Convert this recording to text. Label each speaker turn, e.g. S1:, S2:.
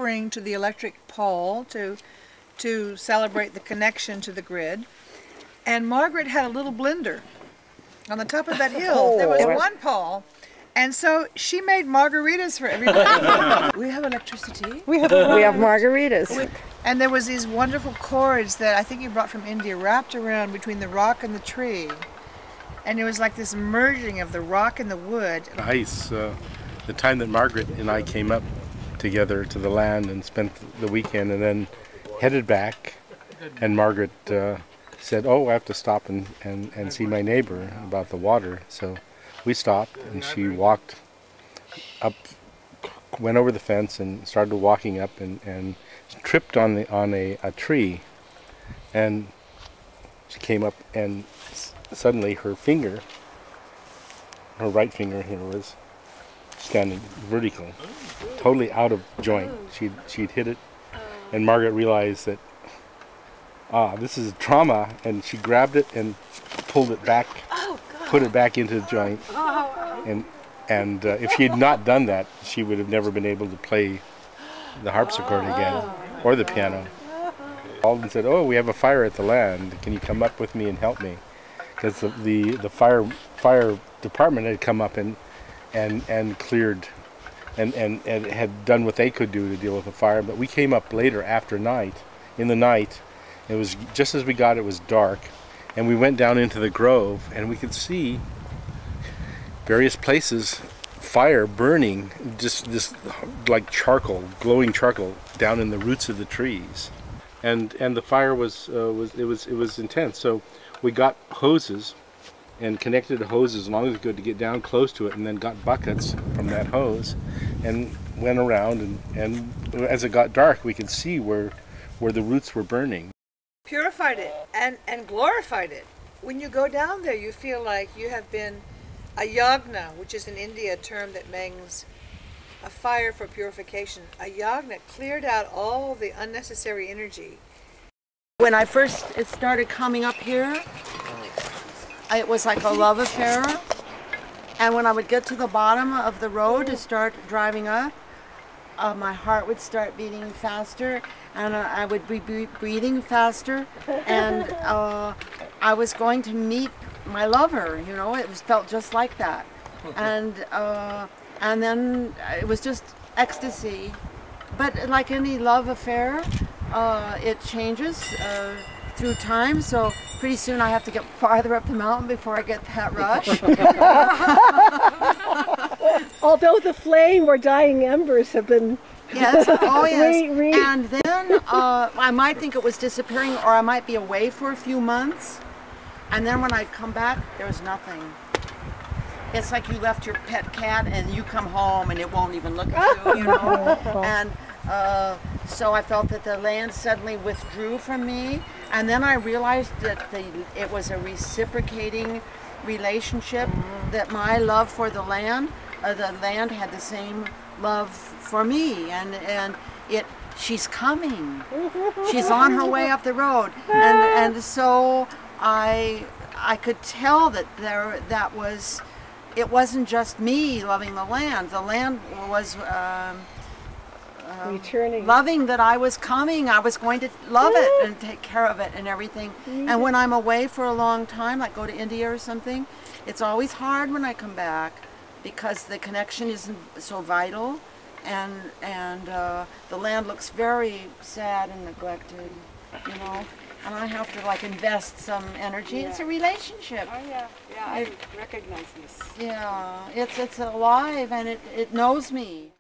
S1: spring to the electric pole to celebrate the connection to the grid. And Margaret had a little blender on the top of that hill. There was one pole. And so she made margaritas for everybody. We have electricity.
S2: We have margaritas.
S1: And there was these wonderful cords that I think you brought from India wrapped around between the rock and the tree. And it was like this merging of the rock and the wood.
S3: Nice. The time that Margaret and I came up together to the land and spent the weekend and then headed back, and Margaret said, oh, I have to stop and see my neighbor about the water. So we stopped, and she walked up, went over the fence and started walking up and tripped on a tree, and she came up, and suddenly her finger, her right finger here, was standing vertical, totally out of joint. She'd hit it, and Margaret realized that this is trauma, and she grabbed it and pulled it back, put it back into the joint, and if she had not done that, she would have never been able to play the harpsichord again, or the piano. Called and said, oh, we have a fire at the land, can you come up with me and help me? Because the fire department had come up and cleared and had done what they could do to deal with the fire, but we came up later after night. In the night, it was just as we got, it was dark, and we went down into the grove, and we could see various places fire burning, just this like charcoal, glowing charcoal down in the roots of the trees, and the fire was intense. So we got hoses and connected the hoses as long as we could to get down close to it, and then got buckets from that hose and went around, and as it got dark we could see where the roots were burning.
S1: Purified it and glorified it. When you go down there, you feel like you have been a yagna, which is in India a term that means a fire for purification. A yagna cleared out all the unnecessary energy.
S2: When I first started coming up here, it was like a love affair. And when I would get to the bottom of the road to start driving up, my heart would start beating faster, and I would be breathing faster, and I was going to meet my lover. You know, it felt just like that, and then it was just ecstasy. But like any love affair, it changes through time. So pretty soon I have to get farther up the mountain before I get that rush.
S4: Although the flame or dying embers have been...
S2: Yes, oh yes. And then I might think it was disappearing, or I might be away for a few months. And then when I come back, there's nothing. It's like you left your pet cat and you come home and it won't even look at you, you know. And so I felt that the land suddenly withdrew from me. And then I realized that it was a reciprocating relationship, that my love for the land had the same love for me, and she's coming. She's on her way up the road, and so I could tell that it wasn't just me loving the land. The land was
S4: returning,
S2: loving that I was coming. I was going to love it and take care of it and everything. And when I'm away for a long time, like go to India or something, it's always hard when I come back, because the connection isn't so vital, and the land looks very sad and neglected, you know. And I have to like invest some energy. Yeah. It's a relationship.
S4: Oh yeah, yeah. I recognize this.
S2: Yeah, it's alive, and it knows me.